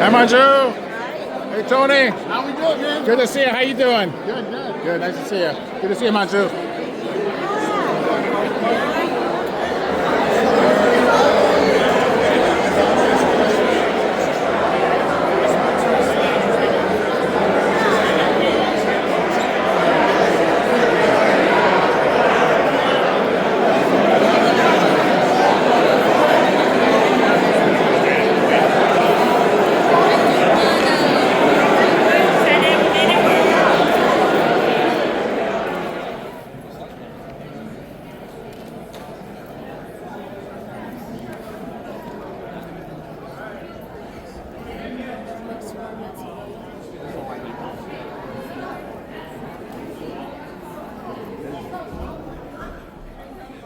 Hi, Manju. Hey, Tony. How we doing, man? Good to see you. How you doing? Good, good. Good. Nice to see you. Good to see you, Manju.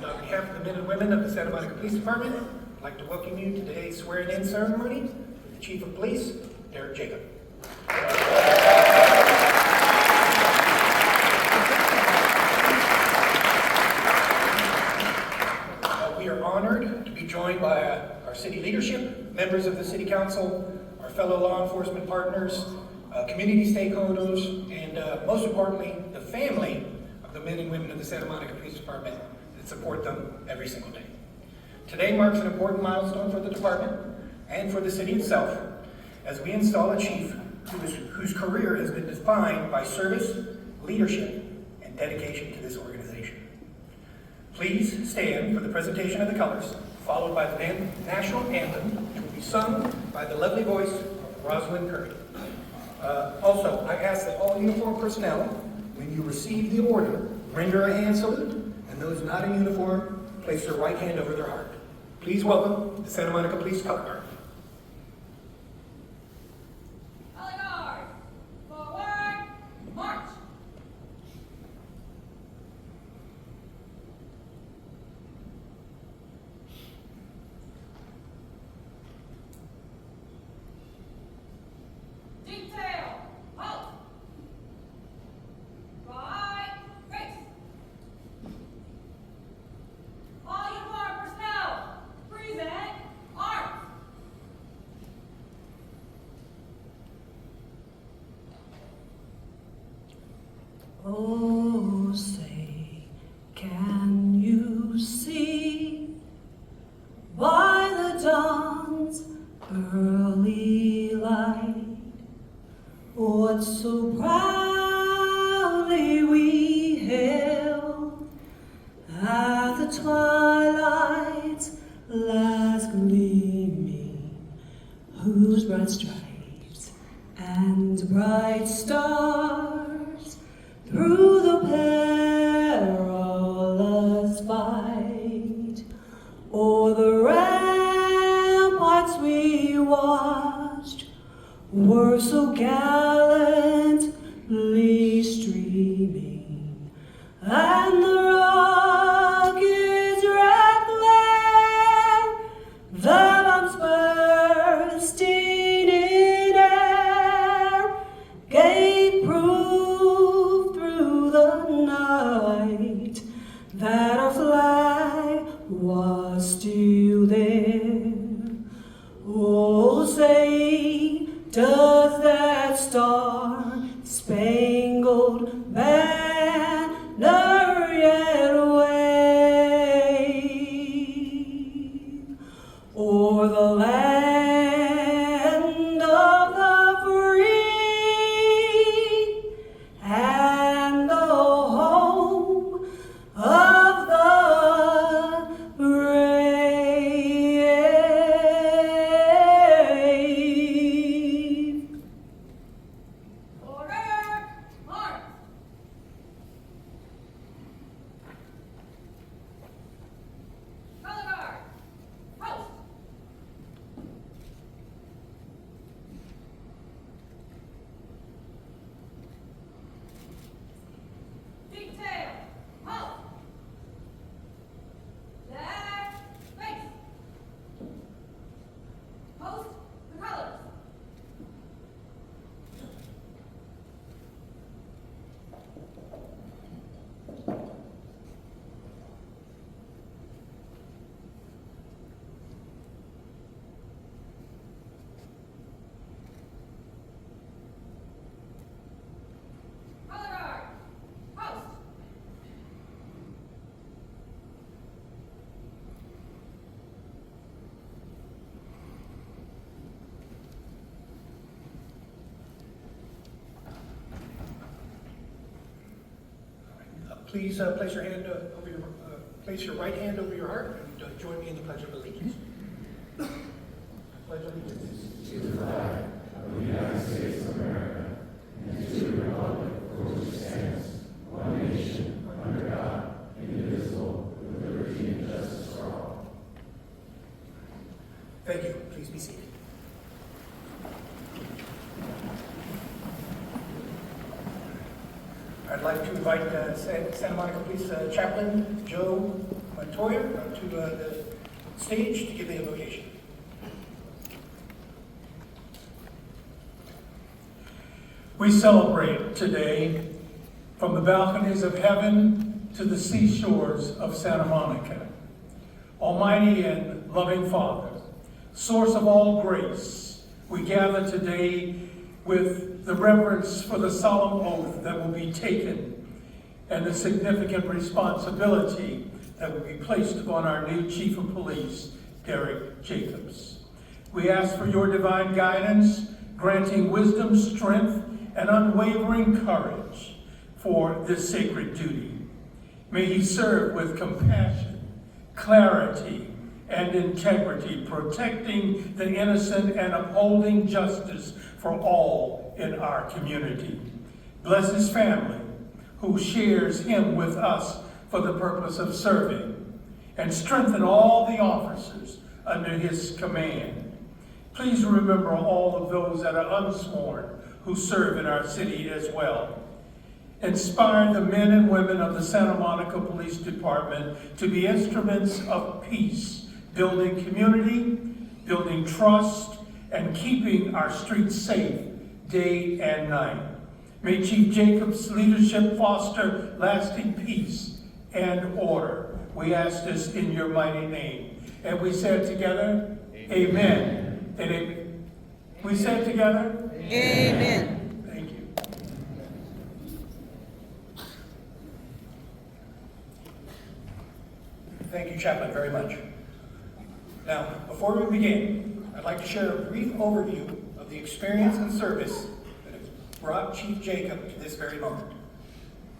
On behalf of the men and women of the Santa Monica Police Department, I'd like to welcome you to today's swearing-in ceremony with the Chief of Police, Darrick Jacob. We are honored to be joined by our city leadership, members of the City Council, our fellow law enforcement partners, community stakeholders, and most importantly, the family of the men and women of the Santa Monica Police Department that support them every single day. Today marks an important milestone for the department and for the city itself as we install a chief whose career has been defined by service, leadership, and dedication to this organization. Please stand for the presentation of the colors, followed by the national anthem, which will be sung by the lovely voice of Rosalind Curry. Also, I ask that all uniformed personnel, when you receive the order, render a hand salute, and those not in uniform, place their right hand over their heart. Please welcome the Santa Monica Police Color Guard. Color Guard, forward, march! Detail, halt! Right, face! All uniformed personnel, present, arms! Oh, say, can you see by the dawn's early light what so proudly we hailed at the twilight's last gleaming, whose bright stripes and bright stars through the perilous fight o'er the ramparts we watched were so gallantly streaming, and the rocket's red glare, the bombs bursting in air, gave proof through the night that our flag was still there. Oh, say, does that star-spangled banner yet wave o'er the land of the free and the home of the brave? Order, march! Color Guard, post! please place your right hand over your heart and join me in the Pledge of Allegiance. Pledge allegiance. Thank you. Please be seated. I'd like to invite Santa Monica Police Chaplain Joe Metoyer to the stage to give the invocation. We celebrate today from the balconies of heaven to the seashores of Santa Monica. Almighty and loving Father, source of all grace, we gather today with the reverence for the solemn oath that will be taken and the significant responsibility that will be placed upon our new Chief of Police, Darrick Jacob. We ask for your divine guidance, granting wisdom, strength, and unwavering courage for this sacred duty. May he serve with compassion, clarity, and integrity, protecting the innocent and upholding justice for all in our community. Bless his family, who shares him with us for the purpose of serving, and strengthen all the officers under his command. Please remember all of those that are unsworn who serve in our city as well. Inspire the men and women of the Santa Monica Police Department to be instruments of peace, building community, building trust, and keeping our streets safe day and night. May Chief Jacob's leadership foster lasting peace and order. We ask this in your mighty name. And we said together, amen. And amen. We said together, Amen. thank you. Thank you, Chaplain, very much. Now, before we begin, I'd like to share a brief overview of the experience and service that has brought Chief Jacob to this very moment.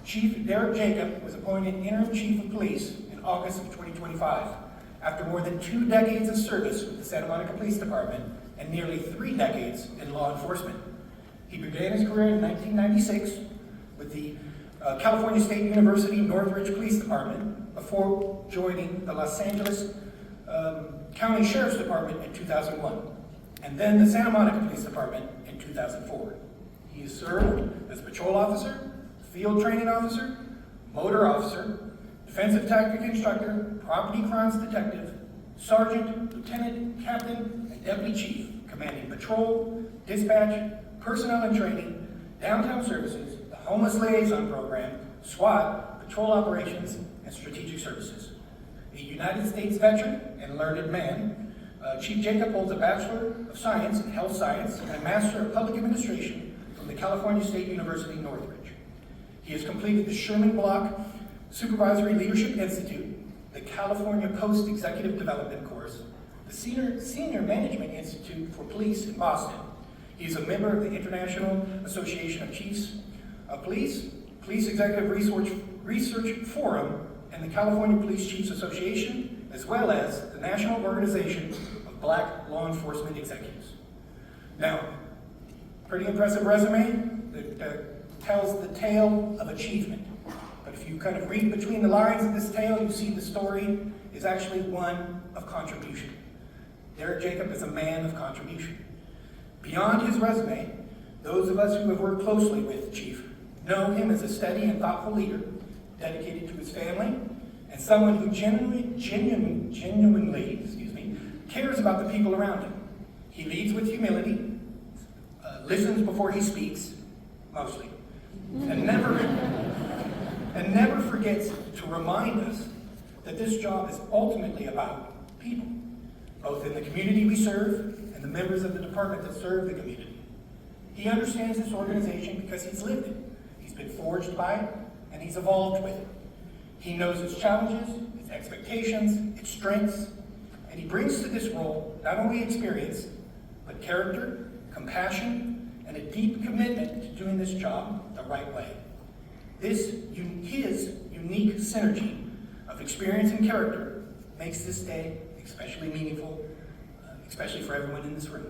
Chief Darrick Jacob was appointed Interim Chief of Police in August of 2025, after more than 2 decades of service with the Santa Monica Police Department and nearly 3 decades in law enforcement. He began his career in 1996 with the California State University Northridge Police Department before joining the Los Angeles County Sheriff's Department in 2001, and then the Santa Monica Police Department in 2004. He has served as patrol officer, field training officer, motor officer, defensive tactic instructor, property crimes detective, sergeant, lieutenant, captain, and deputy chief, commanding patrol, dispatch, personnel and training, downtown services, the homeless liaison program, SWAT, patrol operations, and strategic services. A United States veteran and learned man, Chief Jacob holds a Bachelor of Science in Health Science and a Master of Public Administration from the California State University Northridge. He has completed the Sherman Block Supervisory Leadership Institute, the California Post-Executive Development course, the Senior Management Institute for Police in Boston. He is a member of the International Association of Chiefs of Police, Police Executive Research Forum, and the California Police Chiefs Association, as well as the National Organization of Black Law Enforcement Executives. Now, pretty impressive resume that tells the tale of achievement. But if you kind of read between the lines of this tale, you see the story is actually one of contribution. Darrick Jacob is a man of contribution. Beyond his resume, those of us who have worked closely with Chief know him as a steady and thoughtful leader, dedicated to his family, and someone who genuinely cares about the people around him. He leads with humility, listens before he speaks, mostly, and never forgets to remind us that this job is ultimately about people, both in the community we serve and the members of the department that serve the community. He understands this organization because he's lived it. He's been forged by it, and he's evolved with it. He knows its challenges, its expectations, its strengths, and he brings to this role not only experience, but character, compassion, and a deep commitment to doing this job the right way. His unique unique synergy of experience and character makes this day especially meaningful, especially for everyone in this room.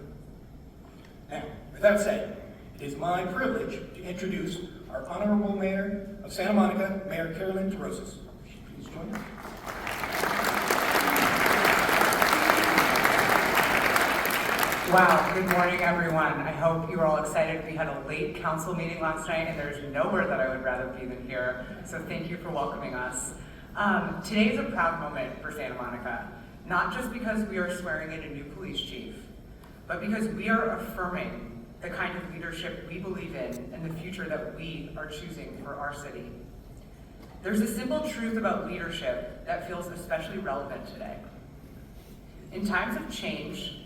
Now, with that said, it is my privilege to introduce our Honorable Mayor of Santa Monica, Mayor Carolyn Torosis. Please join us. Wow, good morning everyone. I hope you are all excited. We had a late council meeting last night and there's nowhere that I would rather be than here. So thank you for welcoming us. Today is a proud moment for Santa Monica, not just because we are swearing in a new police chief, but because we are affirming the kind of leadership we believe in and the future that we are choosing for our city. There's a simple truth about leadership that feels especially relevant today. In times of change,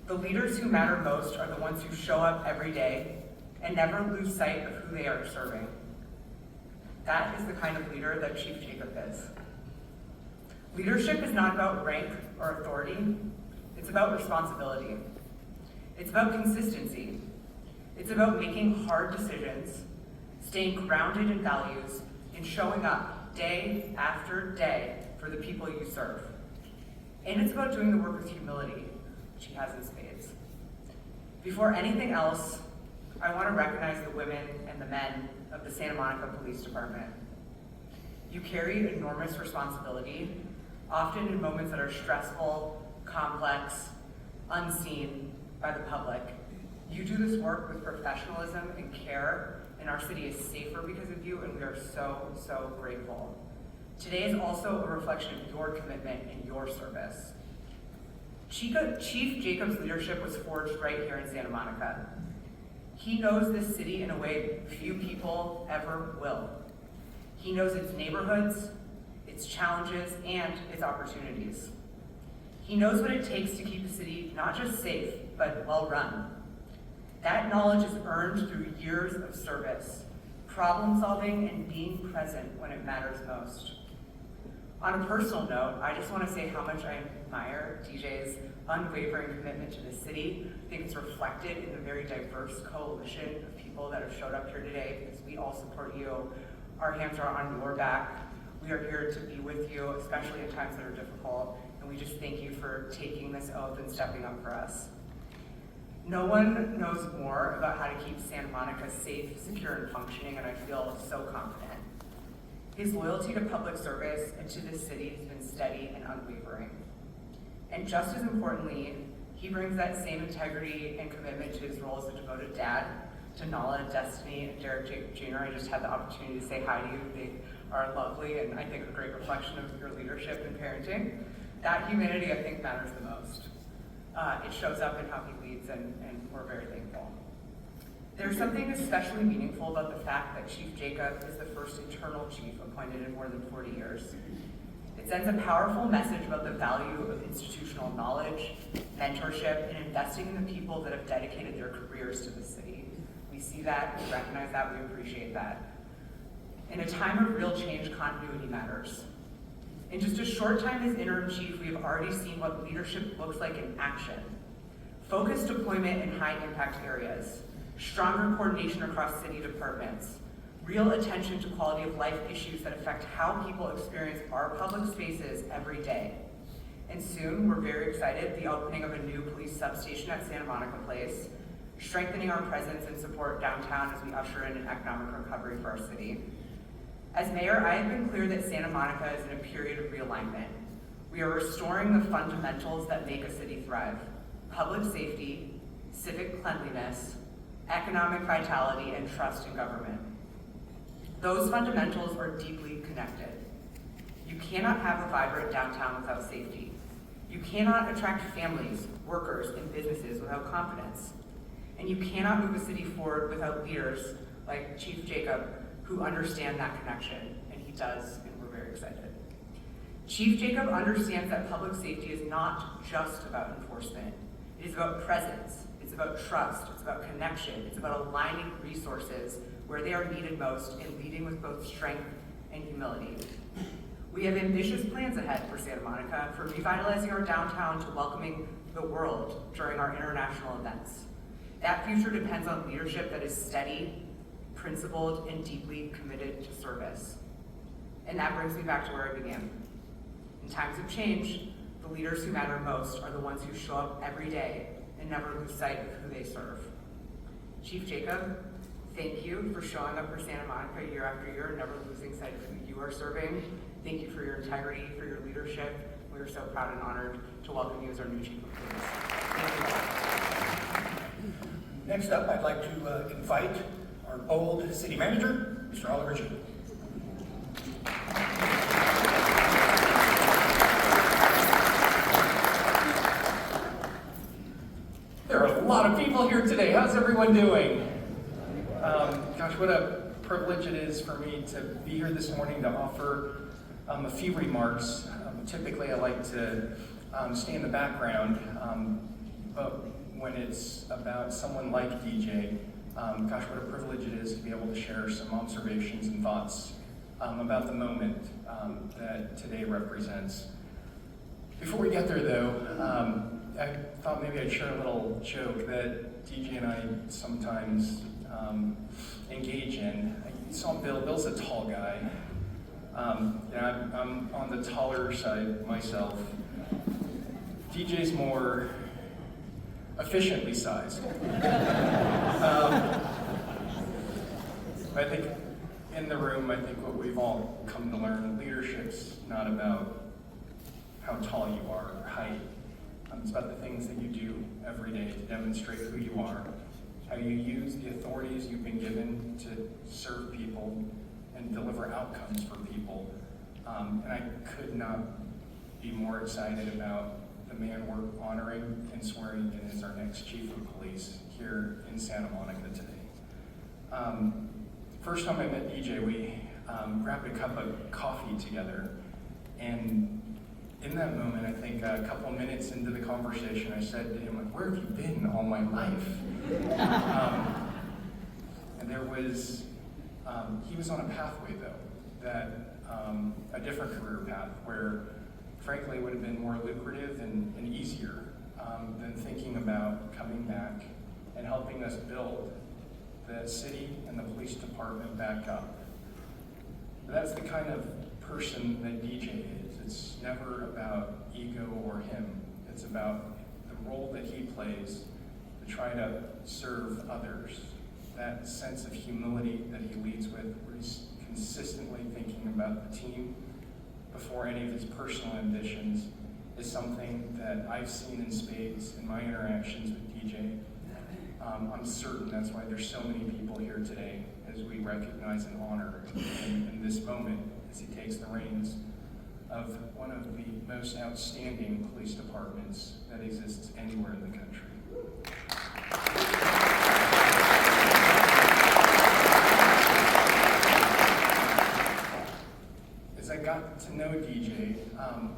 the leaders who matter most are the ones who show up every day and never lose sight of who they are serving. That is the kind of leader that Chief Jacob is. Leadership is not about rank or authority, it's about responsibility. It's about consistency. It's about making hard decisions, staying grounded in values, and showing up day after day for the people you serve. And it's about doing the work with humility, which he has in spades. Before anything else, I want to recognize the women and the men of the Santa Monica Police Department. You carry enormous responsibility, often in moments that are stressful, complex, unseen by the public. You do this work with professionalism and care, and our city is safer because of you, and we are so, so grateful. Today is also a reflection of your commitment and your service. Chief Jacob's leadership was forged right here in Santa Monica. He knows this city in a way few people ever will. He knows its neighborhoods, its challenges, and its opportunities. He knows what it takes to keep a city not just safe, but well run. That knowledge is earned through years of service, problem solving, and being present when it matters most. On a personal note, I just want to say how much I admire DJ's unwavering commitment to the city. I think it's reflected in the very diverse coalition of people that have showed up here today, because we all support you. Our hands are on your back. We are here to be with you, especially in times that are difficult, and we just thank you for taking this oath and stepping up for us. No one knows more about how to keep Santa Monica safe, secure, and functioning, and I feel so confident. His loyalty to public service and to this city has been steady and unwavering. And just as importantly, he brings that same integrity and commitment to his role as a devoted dad to Nala, Destiny, and Darrick Jacob Jr. I just had the opportunity to say hi to you. They are lovely and I think a great reflection of your leadership and parenting. That humanity, I think, matters the most. It shows up in how he leads, and we're very thankful. There's something especially meaningful about the fact that Chief Jacob is the first internal chief appointed in more than 40 years. It sends a powerful message about the value of institutional knowledge, mentorship, and investing in the people that have dedicated their careers to the city. We see that, we recognize that, we appreciate that. In a time of real change, continuity matters. In just a short time as interim chief, we have already seen what leadership looks like in action. Focused deployment in high impact areas, stronger coordination across city departments, real attention to quality of life issues that affect how people experience our public spaces every day. And soon, we're very excited, the opening of a new police substation at Santa Monica Place, strengthening our presence and support downtown as we usher in an economic recovery for our city. As mayor, I have been clear that Santa Monica is in a period of realignment. We are restoring the fundamentals that make a city thrive: public safety, civic cleanliness, economic vitality, and trust in government. Those fundamentals are deeply connected. You cannot have a vibrant downtown without safety. You cannot attract families, workers, and businesses without confidence. And you cannot move a city forward without leaders like Chief Jacob who understand that connection, and he does, and we're very excited. Chief Jacob understands that public safety is not just about enforcement. It is about presence, it's about trust, it's about connection, it's about aligning resources where they are needed most and leading with both strength and humility. We have ambitious plans ahead for Santa Monica, from revitalizing our downtown to welcoming the world during our international events. That future depends on leadership that is steady, principled, and deeply committed to service. And that brings me back to where I began. In times of change, the leaders who matter most are the ones who show up every day and never lose sight of who they serve. Chief Jacob, thank you for showing up for Santa Monica year after year and never losing sight of who you are serving. Thank you for your integrity, for your leadership. We are so proud and honored to welcome you as our new Chief of Police. Thank you. Next up, I'd like to invite our bold city manager, Mr. Oliver G. There are a lot of people here today. How's everyone doing? Gosh, what a privilege it is for me to be here this morning to offer a few remarks. Typically, I like to stay in the background, but when it's about someone like DJ, gosh, what a privilege it is to be able to share some observations and thoughts about the moment that today represents. Before we get there, though, I thought maybe I'd share a little joke that DJ and I sometimes engage in. You saw Bill. Bill's a tall guy. I'm on the taller side myself. DJ's more efficiently sized. I think in the room, I think what we've all come to learn, leadership's not about how tall you are or height. It's about the things that you do every day to demonstrate who you are, how you use the authorities you've been given to serve people and deliver outcomes for people. And I could not be more excited about the man we're honoring and swearing in as our next Chief of Police here in Santa Monica today. First time I met DJ, we grabbed a cup of coffee together, and in that moment, I think a couple minutes into the conversation, I said to him, like, where have you been all my life? And there was, he was on a pathway though, that a different career path where frankly it would have been more lucrative and easier than thinking about coming back and helping us build the city and the police department back up. That's the kind of person that DJ is. It's never about ego or him. It's about the role that he plays to try to serve others. That sense of humility that he leads with, where he's consistently thinking about the team before any of his personal ambitions, is something that I've seen in spades in my interactions with DJ. I'm certain that's why there's so many people here today as we recognize and honor in this moment as he takes the reins of one of the most outstanding police departments that exists anywhere in the country. As I got to know DJ,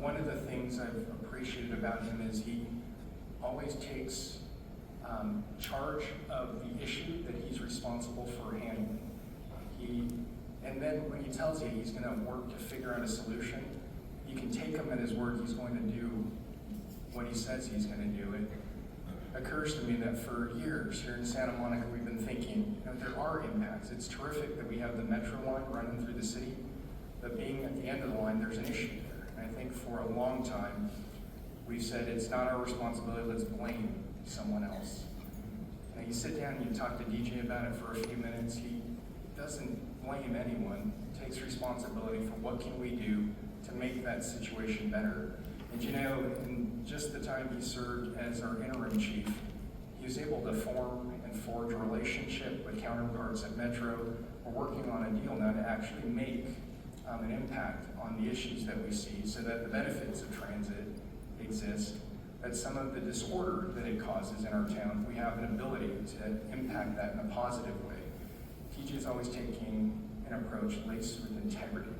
one of the things I've appreciated about him is he always takes charge of the issue that he's responsible for handling. And then when he tells you he's going to work to figure out a solution, you can take him at his word. He's going to do what he says he's going to do. It occurs to me that for years here in Santa Monica, we've been thinking, there are impacts. It's terrific that we have the metro line running through the city, but being at the end of the line, there's an issue there. And I think for a long time, we've said it's not our responsibility, let's blame someone else. And you sit down and you talk to DJ about it for a few minutes, he doesn't blame anyone, he takes responsibility for what can we do to make that situation better. And in just the time he served as our interim chief, he was able to form and forge a relationship with counterparts at Metro. We're working on a deal now to actually make an impact on the issues that we see so that the benefits of transit exist, that some of the disorder that it causes in our town, we have an ability to impact that in a positive way. TJ is always taking an approach laced with integrity.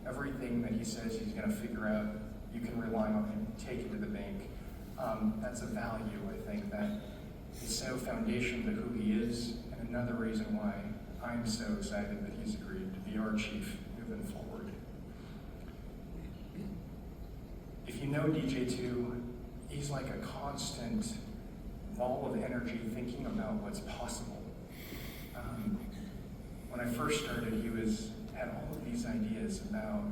Everything that he says he's going to figure out, you can rely on him, take it to the bank. That's a value, I think, that is so foundational to who he is, and another reason why I'm so excited that he's agreed to be our chief moving forward. If you know DJ too, he's like a constant ball of energy thinking about what's possible. When I first started, he was had all of these ideas about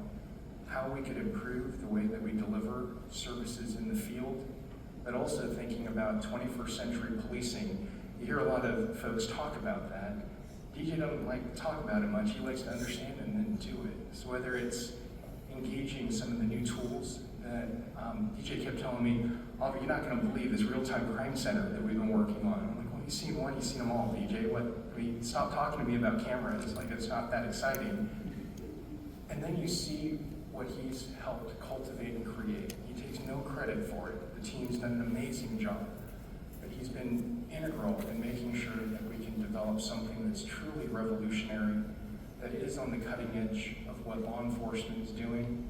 how we could improve the way that we deliver services in the field, but also thinking about 21st century policing. You hear a lot of folks talk about that. DJ doesn't like to talk about it much. He likes to understand it and then do it. So whether it's engaging some of the new tools that DJ kept telling me, Oliver, you're not going to believe this real-time crime center that we've been working on. I'm like, well, you've seen one, you've seen them all, DJ. Stop talking to me about cameras, like it's not that exciting. And then you see what he's helped cultivate and create. He takes no credit for it. The team's done an amazing job. But he's been integral in making sure that we can develop something that's truly revolutionary, that is on the cutting edge of what law enforcement is doing,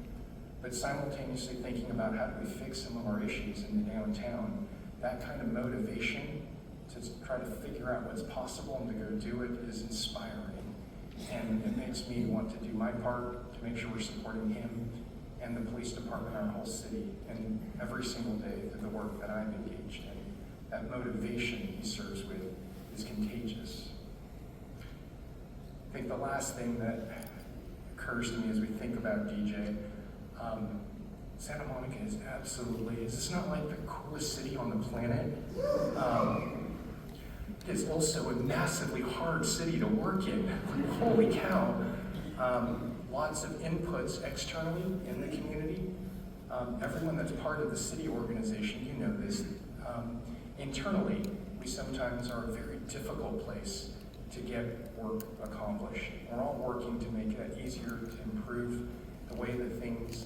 but simultaneously thinking about how do we fix some of our issues in the downtown. That kind of motivation to try to figure out what's possible and to go do it is inspiring. And it makes me want to do my part to make sure we're supporting him and the police department, our whole city, and every single day through the work that I'm engaged in. That motivation he serves with is contagious. I think the last thing that occurs to me as we think about DJ, Santa Monica is this not like the coolest city on the planet? It's also a massively hard city to work in. Holy cow. Lots of inputs externally in the community. Everyone that's part of the city organization, you know this. Internally, we sometimes are a very difficult place to get work accomplished. We're all working to make that easier, to improve the way that things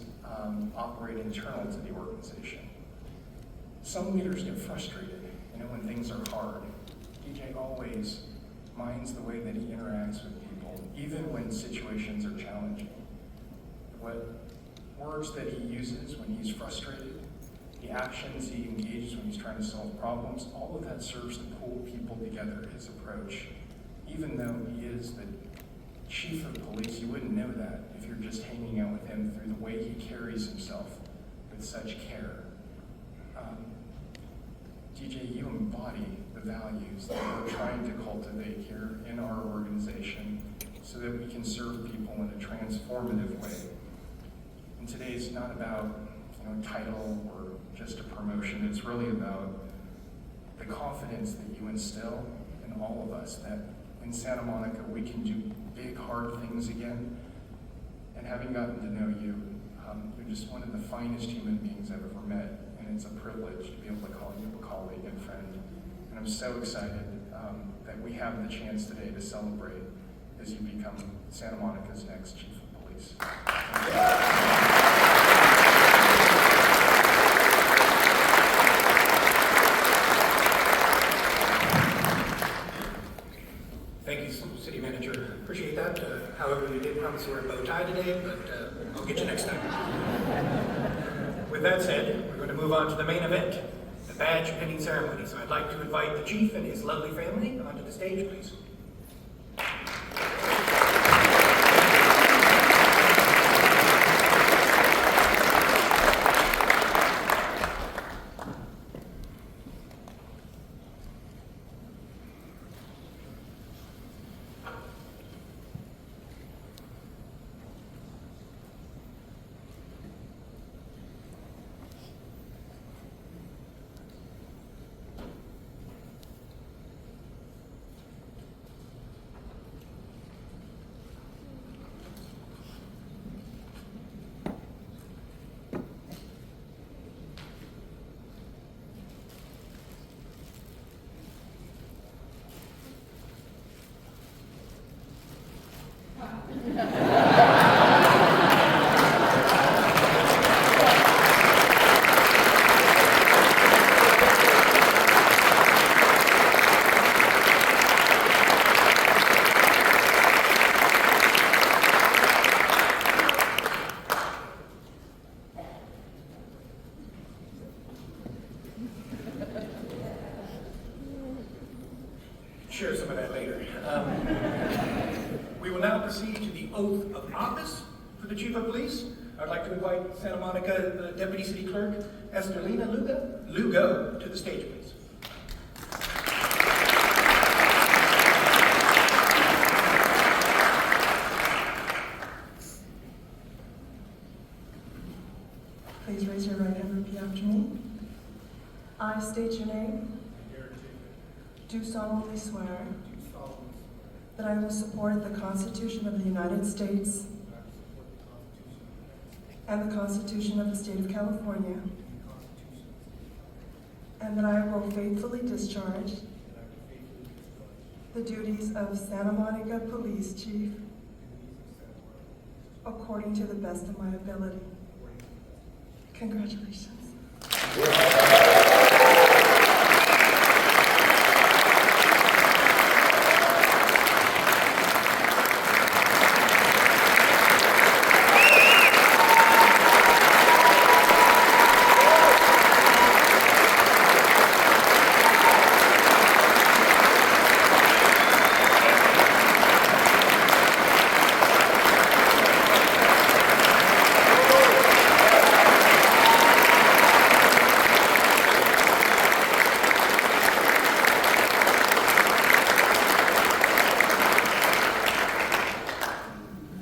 operate internal to the organization. Some leaders get frustrated, when things are hard. DJ always minds the way that he interacts with people, even when situations are challenging. What words that he uses when he's frustrated, the actions he engages when he's trying to solve problems, all of that serves to pull people together, his approach. Even though he is the chief of police, you wouldn't know that if you're just hanging out with him through the way he carries himself with such care. DJ, you embody the values that we're trying to cultivate here in our organization so that we can serve people in a transformative way. And today is not about title or just a promotion. It's really about the confidence that you instill in all of us that in Santa Monica we can do big, hard things again. And having gotten to know you, you're just one of the finest human beings I've ever met. And it's a privilege to be able to call you a colleague and friend. And I'm so excited that we have the chance today to celebrate as you become Santa Monica's next chief of police. Thank you, City Manager. Appreciate that. However, you did promise to wear a bow tie today, but I'll get you next time. With that said, we're going to move on to the main event, the badge pinning ceremony. So I'd like to invite the chief and his lovely family onto the stage, please. Share some of that later. We will now proceed to the oath of office for the Chief of Police. I'd like to invite Santa Monica Deputy City Clerk Estelina Lugo to the stage, please. I state your name. Darrick Jacob. Do solemnly swear Do solemnly swear that I will support the Constitution of the United States that I will support the Constitution of the United States and the Constitution of the State of California, and the Constitution of the State of California, and that I will faithfully discharge and I will faithfully discharge the duties of Santa Monica Police Chief the duties of Santa Monica according to the best of my ability. according to the best. Congratulations.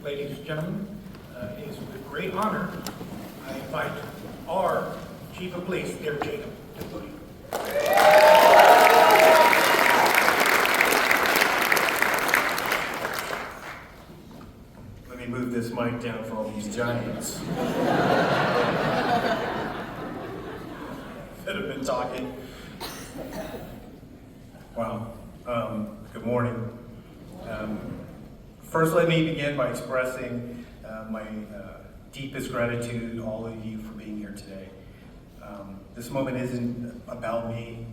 Ladies and gentlemen, it is with great honor I invite our Chief of Police, Darrick Jacob, to the podium. Let me move this mic down for all these giants that have been talking. Wow. Good morning. First, let me begin by expressing my deepest gratitude to all of you for being here today. This moment isn't about me.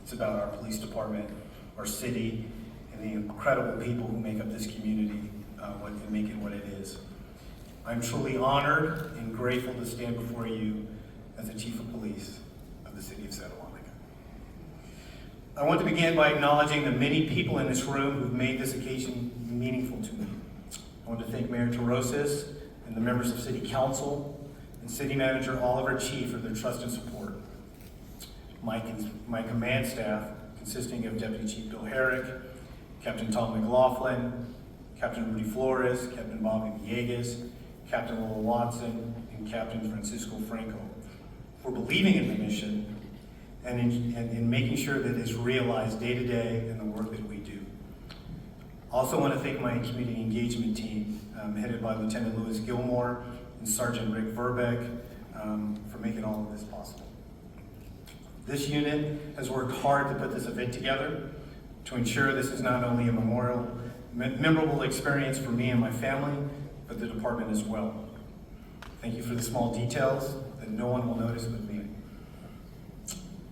It's about our police department, our city, and the incredible people who make up this community and make it what it is. I'm truly honored and grateful to stand before you as the Chief of Police of the City of Santa Monica. I want to begin by acknowledging the many people in this room who've made this occasion meaningful to me. I want to thank Mayor Torosis and the members of City Council and City Manager Oliver Chief for their trust and support. My command staff, consisting of Deputy Chief William Heric, Captain Tom McLaughlin, Captain Rudy Flores, Captain Bobby Villegas, Captain Lola Watson, and Captain Francisco Franco, for believing in the mission and in making sure that it's realized day to day in the work that we do. Also want to thank my community engagement team, headed by Lieutenant Louis Gilmore and Sergeant Rick Verbeck, for making all of this possible. This unit has worked hard to put this event together to ensure this is not only a memorable experience for me and my family, but the department as well. Thank you for the small details that no one will notice but me.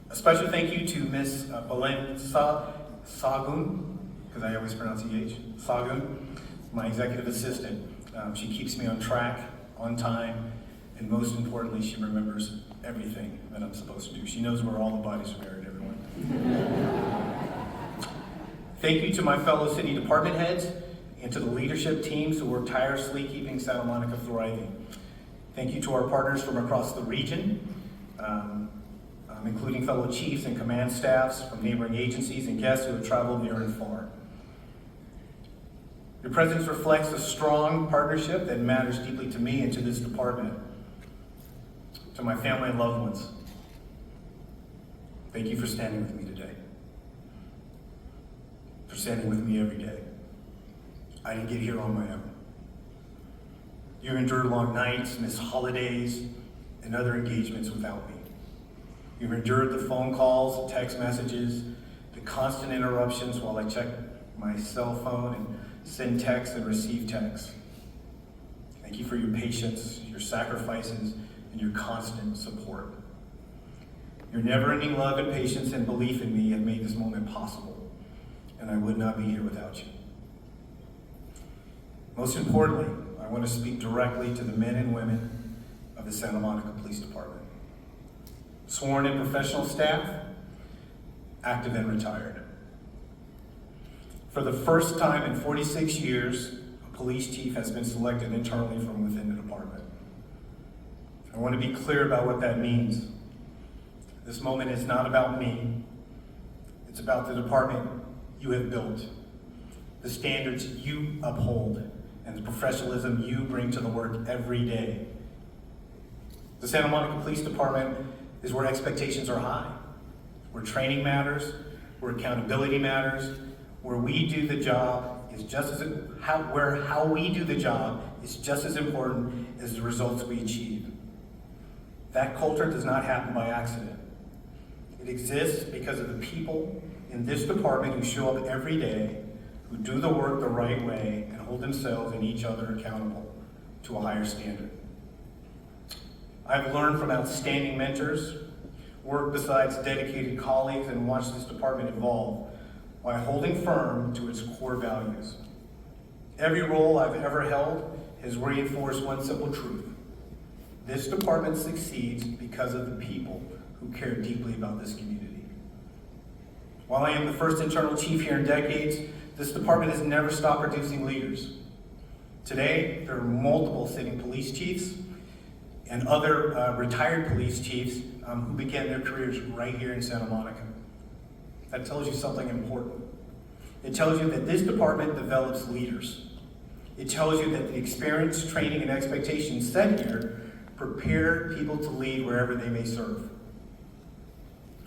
A special thank you to Miss Belen Sagun, because I always pronounce EH, Sagun, my executive assistant. She keeps me on track, on time, and most importantly, she remembers everything that I'm supposed to do. She knows where all the bodies are buried, everyone. Thank you to my fellow city department heads and to the leadership teams who work tirelessly keeping Santa Monica thriving. Thank you to our partners from across the region, including fellow chiefs and command staffs from neighboring agencies and guests who have traveled near and far. Your presence reflects a strong partnership that matters deeply to me and to this department, to my family and loved ones. Thank you for standing with me today, for standing with me every day. I didn't get here on my own. You endured long nights, missed holidays, and other engagements without me. You've endured the phone calls, the text messages, the constant interruptions while I check my cell phone and send texts and receive texts. Thank you for your patience, your sacrifices, and your constant support. Your never-ending love and patience and belief in me have made this moment possible, and I would not be here without you. Most importantly, I want to speak directly to the men and women of the Santa Monica Police Department. Sworn and professional staff, active and retired. For the first time in 46 years, a police chief has been selected internally from within the department. I want to be clear about what that means. This moment is not about me. It's about the department you have built, the standards you uphold, and the professionalism you bring to the work every day. The Santa Monica Police Department is where expectations are high, where training matters, where accountability matters, where we do the job is just as how we do the job is just as important as the results we achieve. That culture does not happen by accident. It exists because of the people in this department who show up every day, who do the work the right way, and hold themselves and each other accountable to a higher standard. I've learned from outstanding mentors, worked besides dedicated colleagues, and watched this department evolve while holding firm to its core values. Every role I've ever held has reinforced one simple truth. This department succeeds because of the people who care deeply about this community. While I am the first internal chief here in decades, this department has never stopped producing leaders. Today, there are multiple sitting police chiefs and other retired police chiefs who began their careers right here in Santa Monica. That tells you something important. It tells you that this department develops leaders. It tells you that the experience, training, and expectations set here prepare people to lead wherever they may serve.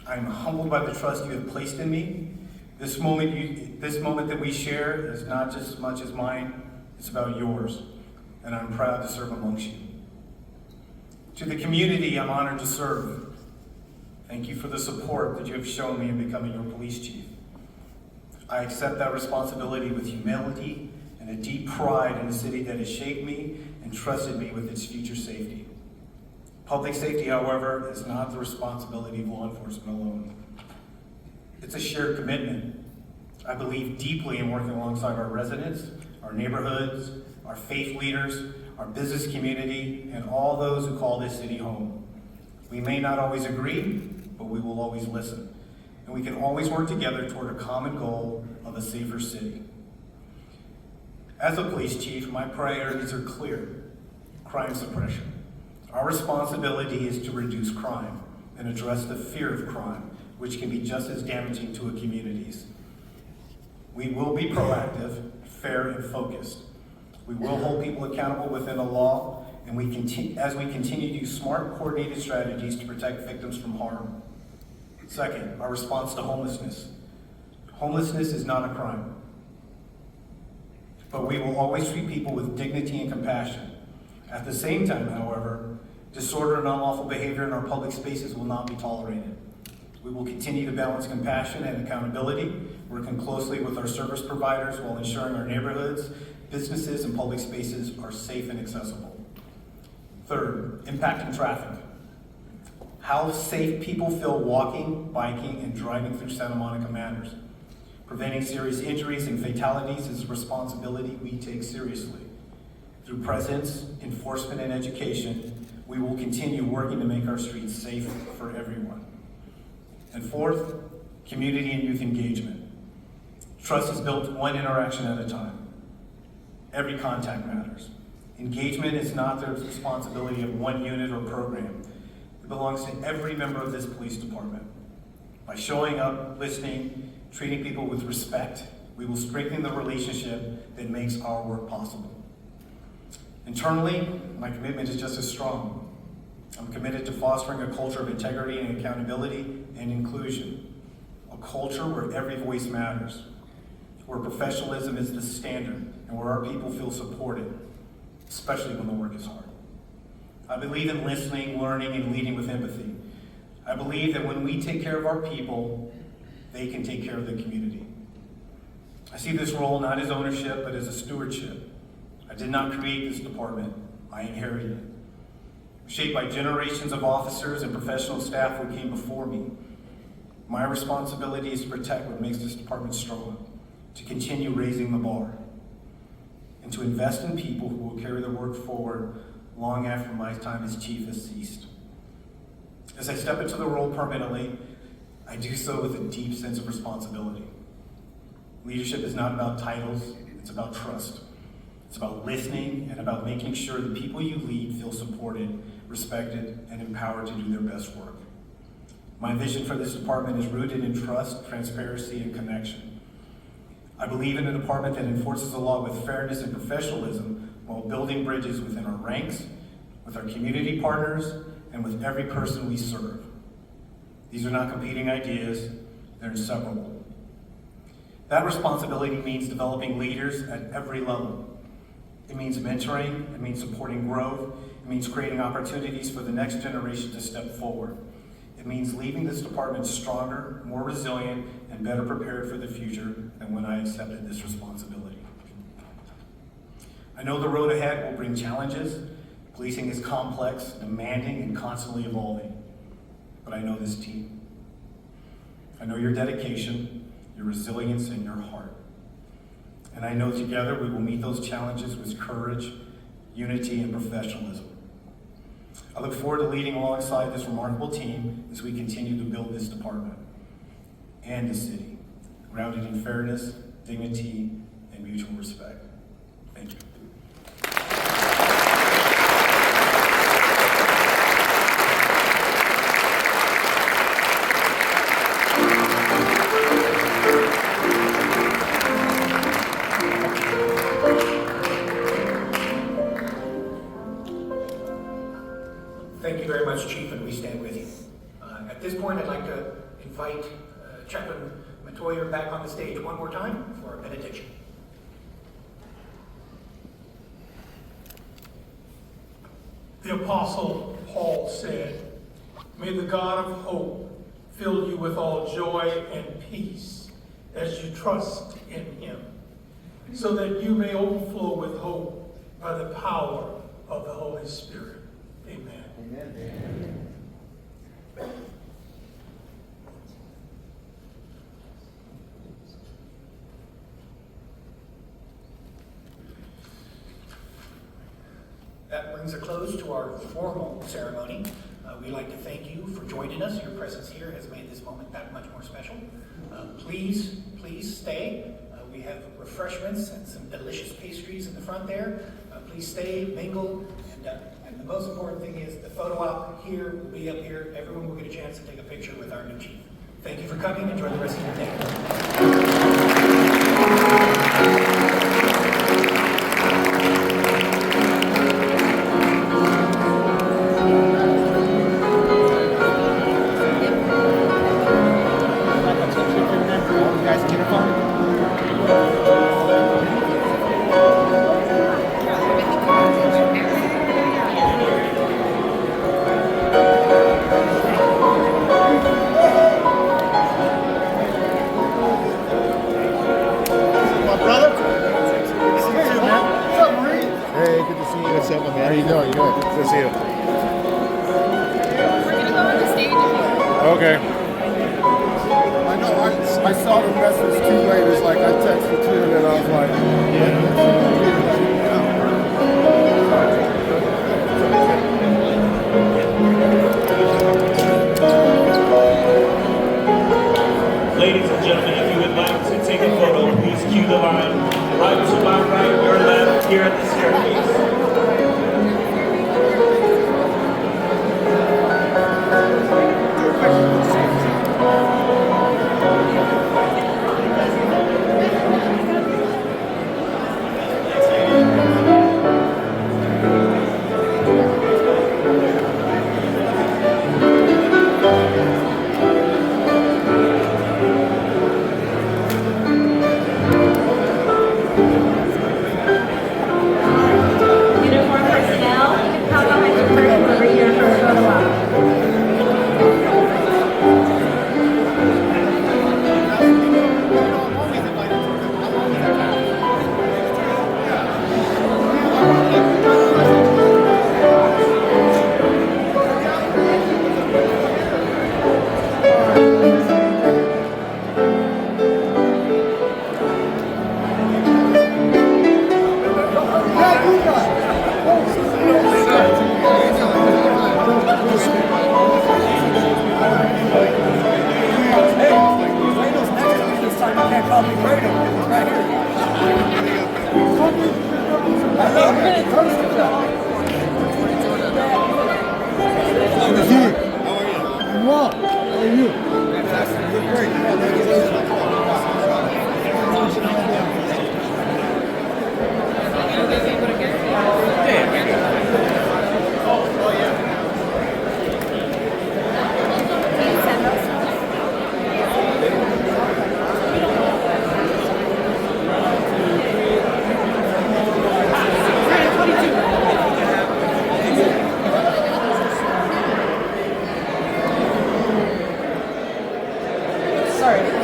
I am humbled by the trust you have placed in me. This moment that we share is not just as much as mine, it's about yours, and I'm proud to serve amongst you. To the community, I'm honored to serve. Thank you for the support that you have shown me in becoming your police chief. I accept that responsibility with humility and a deep pride in a city that has shaped me and trusted me with its future safety. Public safety, however, is not the responsibility of law enforcement alone. It's a shared commitment. I believe deeply in working alongside our residents, our neighborhoods, our faith leaders, our business community, and all those who call this city home. We may not always agree, but we will always listen. And we can always work together toward a common goal of a safer city. As a police chief, my priorities are clear. Crime suppression. Our responsibility is to reduce crime and address the fear of crime, which can be just as damaging to a communities. We will be proactive, fair, and focused. We will hold people accountable within the law, and as we continue to use smart, coordinated strategies to protect victims from harm. Second, our response to homelessness. Homelessness is not a crime, but we will always treat people with dignity and compassion. At the same time, however, disorder and unlawful behavior in our public spaces will not be tolerated. We will continue to balance compassion and accountability, working closely with our service providers while ensuring our neighborhoods, businesses, and public spaces are safe and accessible. Third, impacting traffic. How safe people feel walking, biking, and driving through Santa Monica matters. Preventing serious injuries and fatalities is a responsibility we take seriously. Through presence, enforcement, and education, we will continue working to make our streets safe for everyone. And fourth, community and youth engagement. Trust is built one interaction at a time. Every contact matters. Engagement is not the responsibility of one unit or program. It belongs to every member of this police department. By showing up, listening, treating people with respect, we will strengthen the relationship that makes our work possible. Internally, my commitment is just as strong. I'm committed to fostering a culture of integrity and accountability and inclusion. A culture where every voice matters, where professionalism is the standard, and where our people feel supported, especially when the work is hard. I believe in listening, learning, and leading with empathy. I believe that when we take care of our people, they can take care of the community. I see this role not as ownership, but as a stewardship. I did not create this department, I inherited it. Shaped by generations of officers and professional staff who came before me, my responsibility is to protect what makes this department strong, to continue raising the bar, and to invest in people who will carry the work forward long after my time as chief has ceased. As I step into the role permanently, I do so with a deep sense of responsibility. Leadership is not about titles, it's about trust. It's about listening and about making sure the people you lead feel supported, respected, and empowered to do their best work. My vision for this department is rooted in trust, transparency, and connection. I believe in a department that enforces the law with fairness and professionalism while building bridges within our ranks, with our community partners, and with every person we serve. These are not competing ideas, they're inseparable. That responsibility means developing leaders at every level. It means mentoring, it means supporting growth, it means creating opportunities for the next generation to step forward. It means leaving this department stronger, more resilient, and better prepared for the future than when I accepted this responsibility. I know the road ahead will bring challenges. Policing is complex, demanding, and constantly evolving. But I know this team. I know your dedication, your resilience, and your heart. And I know together we will meet those challenges with courage, unity, and professionalism. I look forward to leading alongside this remarkable team as we continue to build this department and the city, grounded in fairness, dignity, and mutual respect. Thank you. Thank you very much, Chief, and we stand with you. At this point, I'd like to invite Chaplain Metoyer back on the stage one more time for a benediction. The Apostle Paul said, "May the God of hope fill you with all joy and peace as you trust in him, so that you may overflow with hope by the power of the Holy Spirit." Amen. Amen. That brings a close to our formal ceremony. We'd like to thank you for joining us. Your presence here has made this moment that much more special. Please stay. We have refreshments and some delicious pastries in the front there. Please stay, mingle, and the most important thing is the photo op here will be up here. Everyone will get a chance to take a picture with our new chief. Thank you for coming. Enjoy the rest of your day. How you doing? Good. Good to see you. We're gonna go on the stage if you Okay. I know, I saw the message too late. It's like I texted you and then I was like, Ladies and gentlemen, if you would like to take a photo, please cue the line right to my right, your left, here at the staircase. Uniform personnel, you can come behind the curtain over here for a photo op. Send those Sorry.